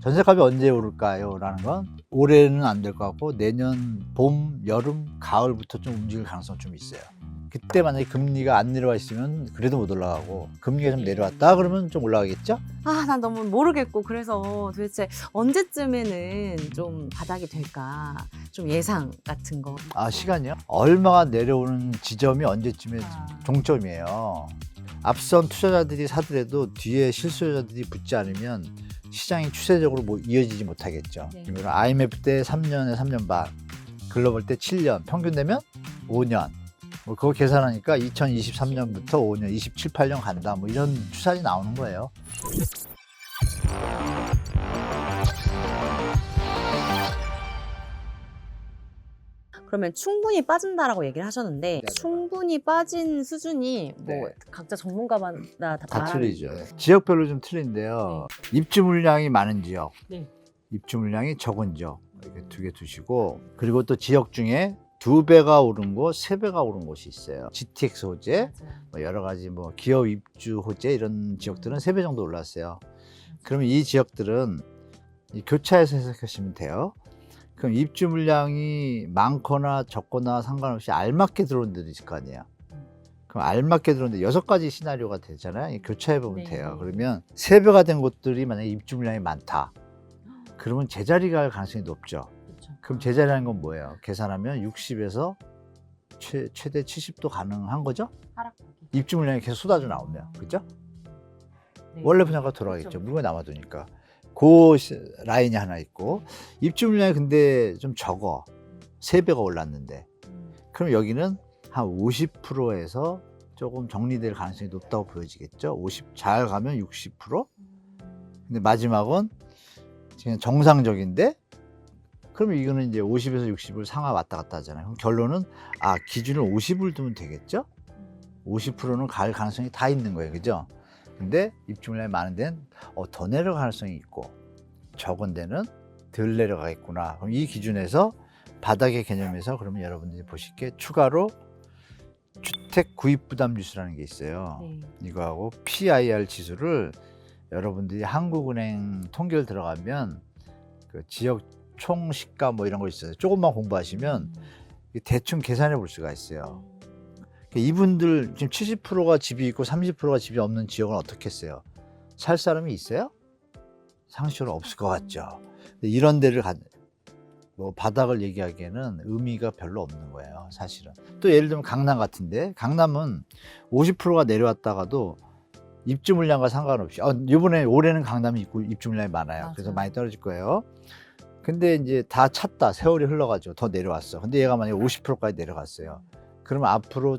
전셋값이 언제 오를까요? 라는 건 올해는 안 될 것 같고 내년 봄, 여름, 가을부터 좀 움직일 가능성이 좀 있어요. 그때 만약에 금리가 안 내려와 있으면 그래도 못 올라가고 금리가 좀 내려왔다 그러면 좀 올라가겠죠? 난 너무 모르겠고 그래서 도대체 언제쯤에는 좀 바닥이 될까 좀 예상 같은 거. 아, 시간이요? 얼마가 내려오는 지점이 언제쯤에 아. 종점이에요. 앞선 투자자들이 사더라도 뒤에 실수요자들이 붙지 않으면 시장이 추세적으로 뭐 이어지지 못하겠죠. 네. 그러면 IMF 때 3년에 3년 반, 글로벌 때 7년, 평균 되면 5년. 뭐 그거 계산하니까 2023년부터 5년, 27, 8년 간다. 뭐 이런 추산이 나오는 거예요. 그러면 충분히 빠진다라고 얘기를 하셨는데 네. 충분히 빠진 수준이 뭐 네. 각자 전문가마다 다 말하는 틀리죠. 지역별로 좀 틀린데요. 입주 물량이 많은 지역, 네. 입주 물량이 적은 지역 이렇게 두 개 두시고, 그리고 또 지역 중에 2배가 오른 곳, 3배가 오른 곳이 있어요. GTX 호재, 뭐 여러 가지 뭐 기업 입주 호재 이런 지역들은 3배 정도 올랐어요. 그러면 이 지역들은 이 교차해서 해석하시면 돼요. 그럼 입주 물량이 많거나 적거나 상관없이 알맞게 들어온 데도 있을 거 아니에요. 그럼 알맞게 들어오는데 6가지 시나리오가 되잖아요. 교차해 보면 네. 돼요. 그러면 3배가 된 곳들이 만약에 입주 물량이 많다. 그러면 제자리가 할 가능성이 높죠. 그렇죠. 그럼 제자리라는 건 뭐예요? 계산하면 60에서 최대 70도 가능한 거죠? 하락폭이. 입주 물량이 계속 쏟아져 나오면. 그죠? 네. 원래 분야가 돌아가겠죠. 그렇죠. 물건이 남아도니까. 그 라인이 하나 있고, 입주 물량이 근데 좀 적어. 3배가 올랐는데. 그럼 여기는 한 50%에서 조금 정리될 가능성이 높다고 보여지겠죠. 50 잘 가면 60%. 근데 마지막은 그냥 정상적인데, 그러면 이거는 이제 50에서 60을 상하 왔다 갔다 하잖아요. 그럼 결론은 기준을 50을 두면 되겠죠. 50%는 갈 가능성이 다 있는 거예요, 그죠? 근데 입주 물량이 많은 데는 더 내려갈 가능성이 있고 적은 데는 덜 내려가겠구나. 그럼 이 기준에서 바닥의 개념에서 그러면 여러분들이 보실 게 추가로 주택 구입 부담 지수라는 게 있어요. 네. 이거하고 PIR 지수를 여러분들이 한국은행 통계를 들어가면 그 지역 총 시가 뭐 이런 거 있어요. 조금만 공부하시면 대충 계산해 볼 수가 있어요. 이분들 지금 70%가 집이 있고 30%가 집이 없는 지역은 어떻게 했어요? 살 사람이 있어요? 상식적으로 없을 것 같죠. 근데 이런 데를 뭐 바닥을 얘기하기에는 의미가 별로 없는 거예요, 사실은. 또 예를 들면 강남 같은데, 강남은 50%가 내려왔다가도 입주 물량과 상관없이, 이번에 올해는 강남이 있고 입주 물량이 많아요. 맞아요. 그래서 많이 떨어질 거예요. 근데 이제 다 찼다. 세월이 흘러가지고 더 내려왔어. 근데 얘가 만약에 50%까지 내려갔어요. 그러면 앞으로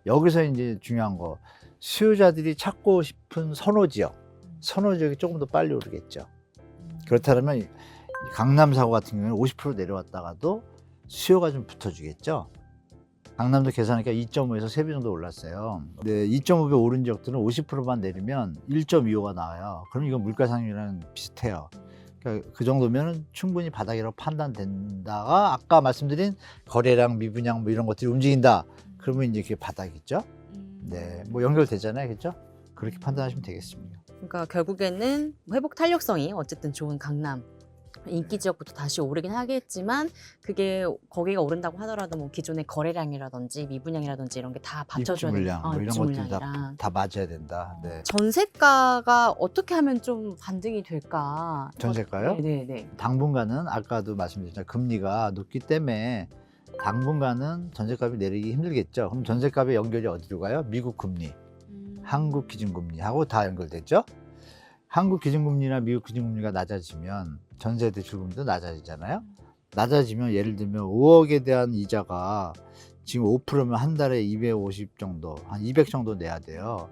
여기서 이제 중요한 거, 수요자들이 찾고 싶은 선호 지역이 조금 더 빨리 오르겠죠. 그렇다면 이 강남 사고 같은 경우는 50% 내려왔다가도 수요가 좀 붙어주겠죠. 강남도 계산하니까 2.5에서 3배 정도 올랐어요. 근데 2.5배 오른 지역들은 50%만 내리면 1.25가 나와요. 그럼 이건 물가 상승이랑 비슷해요. 그러니까 그 정도면 충분히 바닥이라고 판단된다가 아까 말씀드린 거래량, 미분양 뭐 이런 것들이 움직인다. 그러면 이제 그게 바닥이죠. 네, 뭐 연결되잖아요, 그렇죠? 그렇게 판단하시면 되겠습니다. 그러니까 결국에는 회복 탄력성이 어쨌든 좋은 강남 인기 지역부터 다시 오르긴 하겠지만 그게 거기가 오른다고 하더라도 뭐 기존의 거래량이라든지 미분양이라든지 이런 게 다 받쳐줘야 입주 물량 뭐 이런 입주 것들이 물량이랑. 다 맞아야 된다. 네. 전세가가 어떻게 하면 좀 반등이 될까? 전세가요? 네네. 당분간은 아까도 말씀드렸잖아요. 금리가 높기 때문에 당분간은 전세값이 내리기 힘들겠죠. 그럼 전세값의 연결이 어디로 가요? 미국 금리, 한국 기준금리하고 다 연결됐죠. 한국 기준금리나 미국 기준금리가 낮아지면 전세 대출금리도 낮아지잖아요. 낮아지면 예를 들면 5억에 대한 이자가 지금 5%면 한 달에 250 정도, 한 200 정도 내야 돼요.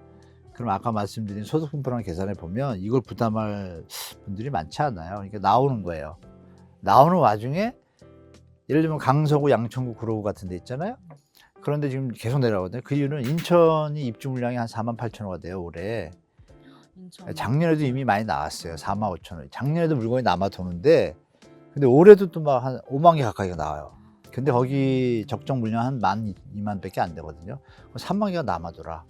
그럼 아까 말씀드린 소득분포랑 계산해 보면 이걸 부담할 분들이 많지 않아요. 그러니까 나오는 거예요. 나오는 와중에 예를 들면 강서구, 양천구, 구로구 같은 데 있잖아요. 그런데 지금 계속 내려가거든요. 그 이유는 인천이 입주 물량이 한 48,000호가 돼요, 올해. 작년에도 이미 많이 나왔어요. 45,000원. 작년에도 물건이 남아 도는데, 근데 올해도 또 막 한 5만 개 가까이가 나와요. 근데 거기 적정 물량 한 1만, 2만 밖에 안 되거든요. 3만 개가 남아돌아.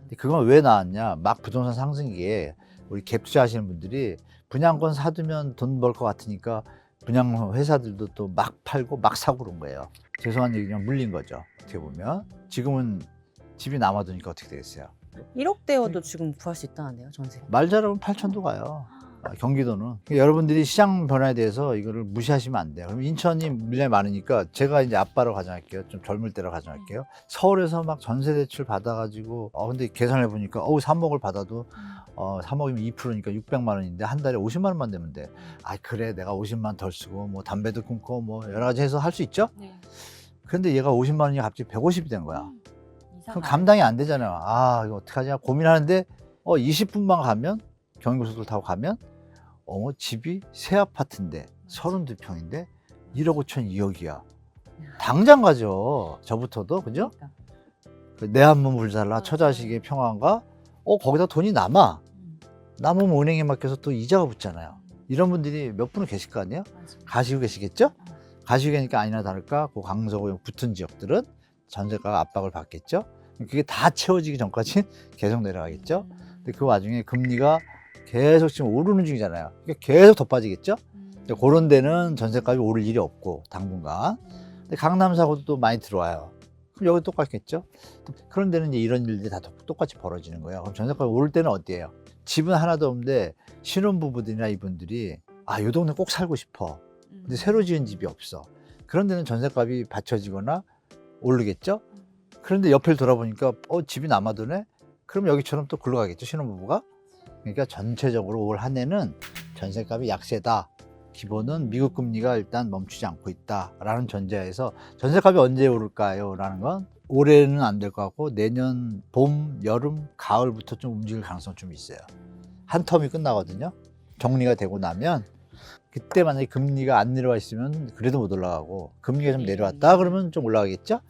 근데 그건 왜 나왔냐? 막 부동산 상승기에 우리 갭 투자 하시는 분들이 분양권 사두면 돈 벌 것 같으니까 분양 회사들도 또 막 팔고 막 사고 그런 거예요. 죄송한 얘기지만 물린 거죠. 어떻게 보면 지금은 집이 남아도니까 어떻게 되겠어요? 1억대여도 지금 구할 수 있다는데요, 전세. 말 잘하면 8천도 가요. 경기도는. 그러니까 여러분들이 시장 변화에 대해서 이거를 무시하시면 안 돼요. 그럼 인천이 물량이 많으니까 제가 이제 아빠로 가정할게요. 좀 젊을 때로 가정할게요. 서울에서 막 전세 대출 받아가지고 근데 계산해 보니까 3억을 받아도 3억이면 2%니까 600만 원인데 한 달에 50만 원만 내면 돼. 그래 내가 50만 원 덜 쓰고 뭐 담배도 끊고 뭐 여러 가지 해서 할 수 있죠. 네. 그런데 얘가 50만 원이 갑자기 150이 된 거야. 그럼 감당이 안 되잖아요. 이거 어떡하냐 고민하는데 20분만 가면 경인고속도로 타고 가면 집이 새 아파트인데 32평인데 1억 5천 2억이야. 당장 가죠. 저부터도 그죠? 내 한 몸 불살라 처자식의 평안과 거기다 돈이 남으면 은행에 맡겨서 또 이자가 붙잖아요. 이런 분들이 몇 분은 계실 거 아니에요? 가시고 계시겠죠? 가시고 계니까 아니나 다를까 그 강서구 붙은 지역들은 전세가가 압박을 받겠죠. 그게 다 채워지기 전까지 계속 내려가겠죠. 근데 그 와중에 금리가 계속 지금 오르는 중이잖아요. 그러니까 계속 더 빠지겠죠. 그런 데는 전세값이 오를 일이 없고 당분간. 근데 강남 사고도 또 많이 들어와요. 그럼 여기 똑같겠죠. 그런 데는 이제 이런 일들이 다 똑같이 벌어지는 거예요. 그럼 전세값이 오를 때는 어때요? 집은 하나도 없는데 신혼부부들이나 이분들이 이 동네 꼭 살고 싶어. 근데 새로 지은 집이 없어. 그런 데는 전세값이 받쳐지거나 오르겠죠. 그런데 옆을 돌아보니까 집이 남아도네. 그럼 여기처럼 또 글로 가겠죠, 신혼부부가. 그러니까 전체적으로 올 한 해는 전세값이 약세다. 기본은 미국 금리가 일단 멈추지 않고 있다라는 전제하에서 전세값이 언제 오를까요? 라는 건 올해는 안 될 것 같고 내년 봄, 여름, 가을부터 좀 움직일 가능성이 좀 있어요. 한 텀이 끝나거든요. 정리가 되고 나면 그때 만약에 금리가 안 내려와 있으면 그래도 못 올라가고 금리가 좀 내려왔다 그러면 좀 올라가겠죠?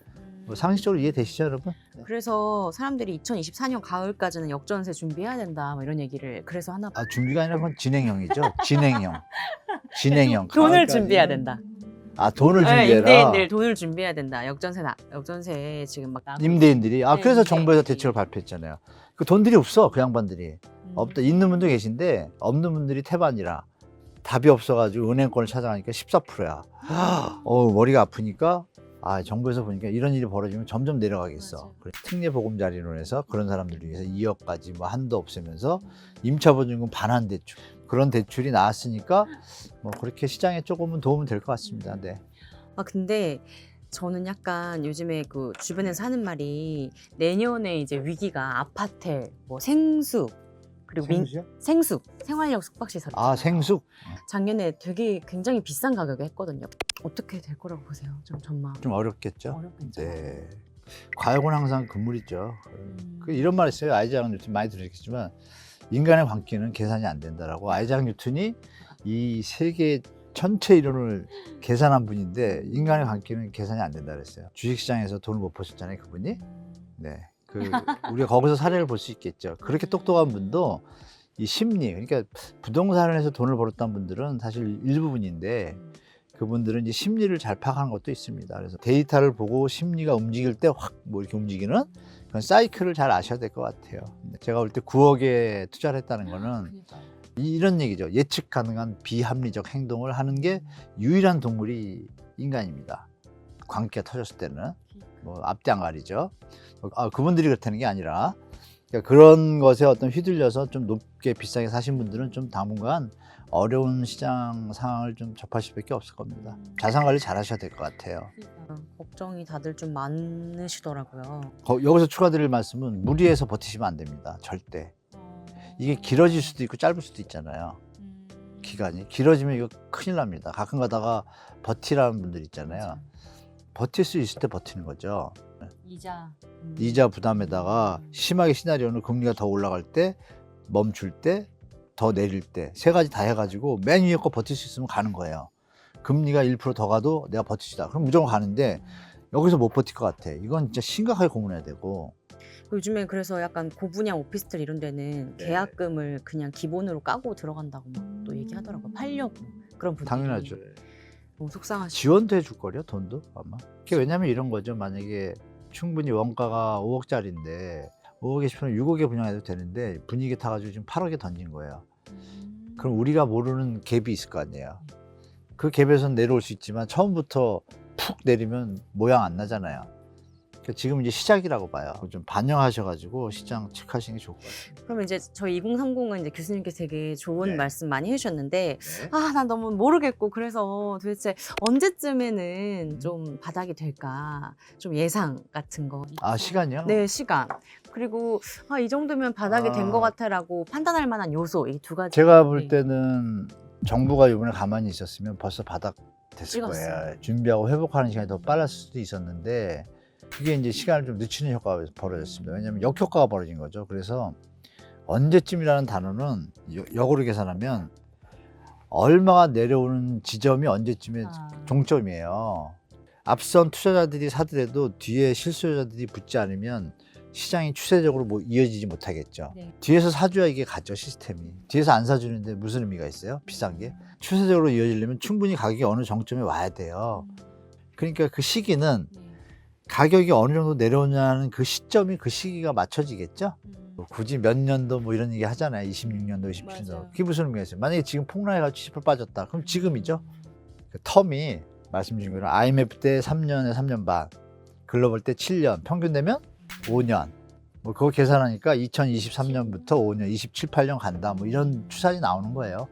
상식적으로 이해되시죠, 여러분? 그래서 사람들이 2024년 가을까지는 역전세 준비해야 된다, 뭐 이런 얘기를 그래서 하나 봐요. 준비가 아니라 그건 진행형이죠. 진행형. 돈을 가을까지는. 준비해야 된다. 돈을 준비해라. 임대인들 돈을 준비해야 된다. 역전세 지금 막 나오고 임대인들이 그래서 임대인들이. 정부에서 대책을 발표했잖아요. 그 돈들이 없어, 그 양반들이. 없다. 있는 분도 계신데 없는 분들이 태반이라 답이 없어가지고 은행권을 찾아가니까 14%야. 머리가 아프니까 정부에서 보니까 이런 일이 벌어지면 점점 내려가겠어. 그래서 특례보금자리론에서 그런 사람들을 위해서 2억까지 뭐 한도 없애면서 임차보증금 반환 대출 그런 대출이 나왔으니까 뭐 그렇게 시장에 조금은 도움은 될 것 같습니다. 네. 근데 저는 약간 요즘에 그 주변에서 하는 말이 내년에 이제 위기가 아파트, 뭐 생수 그리고 생숙 생활력 숙박시설. 생숙. 작년에 되게 굉장히 비싼 가격에 했거든요. 어떻게 될 거라고 보세요? 좀 전망. 좀 어렵겠죠. 어렵겠죠. 네. 과학은 항상 금물이죠. 이런 말 있어요. 아이작 뉴턴 많이 들으셨겠지만 인간의 광기는 계산이 안 된다라고. 아이작 뉴턴이 이 세계 전체 이론을 계산한 분인데 인간의 광기는 계산이 안 된다 그랬어요. 주식시장에서 돈을 못 버셨잖아요, 그분이. 네. 우리가 거기서 사례를 볼 수 있겠죠. 그렇게 똑똑한 분도 이 심리, 그러니까 부동산을 해서 돈을 벌었던 분들은 사실 일부분인데 그분들은 이제 심리를 잘 파악하는 것도 있습니다. 그래서 데이터를 보고 심리가 움직일 때 확 뭐 이렇게 움직이는 그런 사이클을 잘 아셔야 될 것 같아요. 제가 볼 때 9억에 투자를 했다는 거는 이런 얘기죠. 예측 가능한 비합리적 행동을 하는 게 유일한 동물이 인간입니다. 광기가 터졌을 때는 뭐 앞뒤 안 가리죠. 그분들이 그렇다는 게 아니라 그러니까 그런 것에 어떤 휘둘려서 좀 높게 비싸게 사신 분들은 좀 당분간 어려운 시장 상황을 좀 접하실 수밖에 없을 겁니다. 자산 관리 잘 하셔야 될 것 같아요. 걱정이 다들 좀 많으시더라고요. 여기서 추가드릴 말씀은 무리해서 버티시면 안 됩니다. 절대. 이게 길어질 수도 있고 짧을 수도 있잖아요. 기간이 길어지면 이거 큰일 납니다. 가끔 가다가 버티라는 분들 있잖아요. 버틸 수 있을 때 버티는 거죠. 이자 부담에다가 심하게 시나리오는 금리가 더 올라갈 때, 멈출 때, 더 내릴 때 세 가지 다 해가지고 맨 위에 거 버틸 수 있으면 가는 거예요. 금리가 1% 더 가도 내가 버티시다. 그럼 무조건 가는데 여기서 못 버틸 것 같아. 이건 진짜 심각하게 고민해야 되고. 요즘에 그래서 약간 고분양 오피스텔 이런 데는 계약금을 그냥 기본으로 까고 들어간다고 막 또 얘기하더라고요. 팔려고 그런 분들. 당연하죠. 너무 속상하시죠. 지원도 해줄 거요, 돈도 아마. 그게 왜냐면 이런 거죠. 만약에 충분히 원가가 5억짜리인데 5억에 싶으면 6억에 분양해도 되는데 분위기 타가지고 지금 8억에 던진 거예요. 그럼 우리가 모르는 갭이 있을 거 아니에요. 그 갭에서는 내려올 수 있지만 처음부터 푹 내리면 모양 안 나잖아요. 그러니까 지금 이제 시작이라고 봐요. 좀 반영하셔가지고 시장 체크하시는 게 좋을 것 같아요. 그러면 이제 저희 2030은 이제 교수님께서 되게 좋은 네. 말씀 많이 해주셨는데 네. 난 너무 모르겠고 그래서 도대체 언제쯤에는 좀 바닥이 될까 좀 예상 같은 거. 아, 시간이요? 네, 시간. 그리고 이 정도면 바닥이 된 것 아. 같아라고 판단할 만한 요소 이 두 가지. 제가 볼 네. 때는 정부가 이번에 가만히 있었으면 벌써 바닥 됐을 찍었어요. 거예요. 준비하고 회복하는 시간이 더 빨랐을 수도 있었는데 그게 이제 시간을 좀 늦추는 효과가 벌어졌습니다. 왜냐하면 역효과가 벌어진 거죠. 그래서 언제쯤이라는 단어는 역으로 계산하면 얼마가 내려오는 지점이 언제쯤에 종점이에요. 앞선 투자자들이 사더라도 뒤에 실수요자들이 붙지 않으면 시장이 추세적으로 뭐 이어지지 못하겠죠. 네. 뒤에서 사줘야 이게 가죠, 시스템이. 뒤에서 안 사주는데 무슨 의미가 있어요? 비싼 게. 추세적으로 이어지려면 충분히 가격이 어느 정점에 와야 돼요. 그러니까 그 시기는 가격이 어느 정도 내려오냐는 그 시점이 그 시기가 맞춰지겠죠. 굳이 몇 년도 뭐 이런 얘기 하잖아요. 26년도, 27년도. 맞아요. 그게 무슨 의미가 있어요? 만약에 지금 폭락해가지고 70% 빠졌다. 그럼 지금이죠. 그 텀이 말씀 주신 대로 IMF 때 3년에 3년 반, 글로벌 때 7년, 평균 되면 5년. 뭐 그거 계산하니까 2023년부터 5년, 27, 8년 간다. 뭐 이런 추산이 나오는 거예요.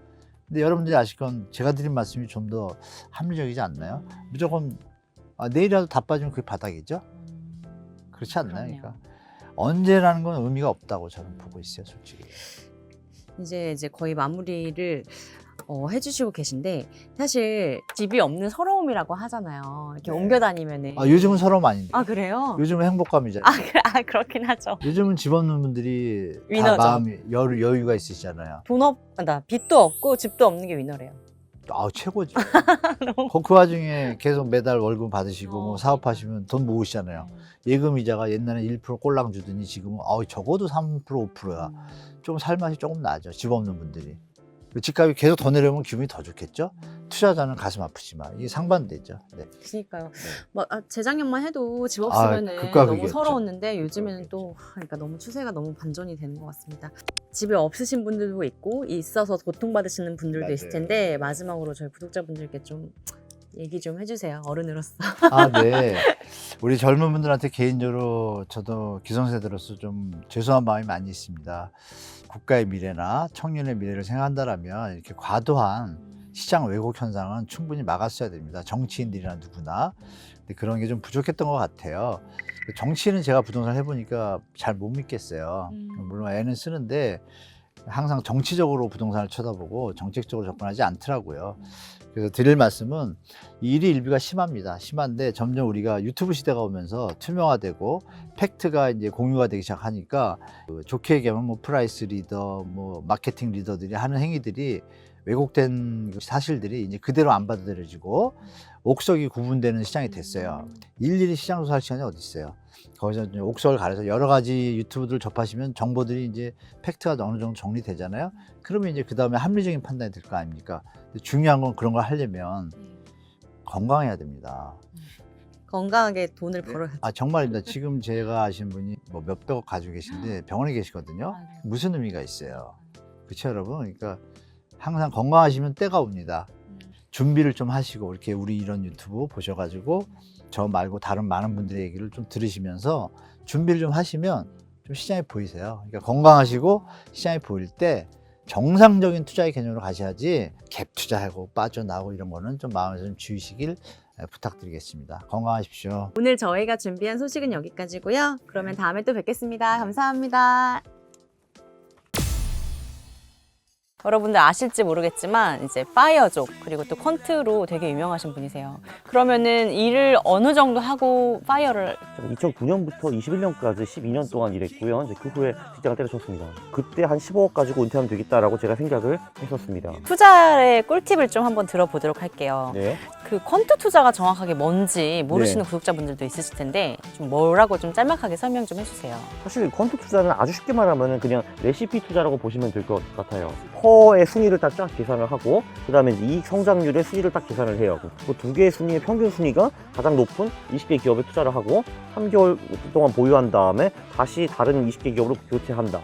근데 여러분들이 아실 건 제가 드린 말씀이 좀 더 합리적이지 않나요? 무조건 내일이라도 다 빠지면 그게 바닥이죠. 그렇지 않나요? 그러네요. 그러니까 언제라는 건 의미가 없다고 저는 보고 있어요, 솔직히. 이제 거의 마무리를 해주시고 계신데 사실 집이 없는 서러움이라고 하잖아요. 이렇게 네. 옮겨 다니면은. 요즘은 서러움 아닌데. 그래요? 요즘은 행복감이잖아요. 그렇긴 하죠. 요즘은 집 없는 분들이 다 위너죠. 마음이 여유가 있으시잖아요. 빚도 없고 집도 없는 게 위너래요. 최고죠. 그 와중에 계속 매달 월급 받으시고 뭐 사업하시면 돈 모으시잖아요. 예금 이자가 옛날에 1% 꼴랑 주더니 지금은 적어도 3% 5%야. 좀 살맛이 조금 나죠. 집 없는 분들이. 집값이 계속 더 내려오면 기분이 더 좋겠죠. 투자자는 가슴 아프지만 이게 상반되죠. 네. 그러니까요. 재작년만 해도 집 없으면은 극과 너무 극이었죠. 서러웠는데 요즘에는 또 그러니까 너무 추세가 너무 반전이 되는 것 같습니다. 집이 없으신 분들도 있고 있어서 고통받으시는 분들도 있을 텐데 마지막으로 저희 구독자분들께 좀 얘기 좀 해주세요. 어른으로서. 네. 우리 젊은 분들한테 개인적으로 저도 기성세대로서 좀 죄송한 마음이 많이 있습니다. 국가의 미래나 청년의 미래를 생각한다면 이렇게 과도한 시장 왜곡 현상은 충분히 막았어야 됩니다. 정치인들이나 누구나. 근데 그런 게 좀 부족했던 것 같아요. 정치인은 제가 부동산 해보니까 잘 못 믿겠어요. 물론 애는 쓰는데 항상 정치적으로 부동산을 쳐다보고 정책적으로 접근하지 않더라고요. 그래서 드릴 말씀은 일이 일비가 심합니다. 심한데 점점 우리가 유튜브 시대가 오면서 투명화되고 팩트가 이제 공유가 되기 시작하니까 좋게 얘기하면 뭐 프라이스 리더, 뭐 마케팅 리더들이 하는 행위들이 왜곡된 사실들이 이제 그대로 안 받아들여지고 옥석이 구분되는 시장이 됐어요. 일일이 시장 조사할 시간이 어디 있어요? 거기서 이제 옥석을 가려서 여러 가지 유튜브들 접하시면 정보들이 이제 팩트가 어느 정도 정리되잖아요. 그러면 이제 그 다음에 합리적인 판단이 될 거 아닙니까? 근데 중요한 건 그런 걸 하려면 건강해야 됩니다. 건강하게 돈을 벌어야 돼. 정말입니다. 지금 제가 아시는 분이 뭐 몇백억 가지고 계신데 병원에 계시거든요. 무슨 의미가 있어요? 그렇죠, 여러분? 그러니까 항상 건강하시면 때가 옵니다. 준비를 좀 하시고 이렇게 우리 이런 유튜브 보셔가지고 저 말고 다른 많은 분들의 얘기를 좀 들으시면서 준비를 좀 하시면 좀 시장에 보이세요. 그러니까 건강하시고 시장에 보일 때 정상적인 투자의 개념으로 가셔야지 갭 투자하고 빠져나오고 이런 거는 좀 마음에서 좀 주의시길 부탁드리겠습니다. 건강하십시오. 오늘 저희가 준비한 소식은 여기까지고요. 그러면 다음에 또 뵙겠습니다. 감사합니다. 여러분들 아실지 모르겠지만 이제 파이어족 그리고 또 퀀트로 되게 유명하신 분이세요. 그러면은 일을 어느 정도 하고 파이어를 2009년부터 21년까지 12년 동안 일했고요. 이제 그 후에 직장을 때려쳤습니다. 그때 한 15억 가지고 은퇴하면 되겠다라고 제가 생각을 했었습니다. 투자의 꿀팁을 좀 한번 들어보도록 할게요. 네. 그 퀀트 투자가 정확하게 뭔지 모르시는 구독자분들도 있으실 텐데 좀 뭐라고 좀 짤막하게 설명 좀 해주세요. 사실 퀀트 투자는 아주 쉽게 말하면 그냥 레시피 투자라고 보시면 될 것 같아요. 퍼의 순위를 딱 계산을 하고 그 다음에 이익 성장률의 순위를 딱 계산을 해요. 그 두 개의 순위의 평균 순위가 가장 높은 20개 기업에 투자를 하고 3개월 동안 보유한 다음에 다시 다른 20개 기업으로 교체한다.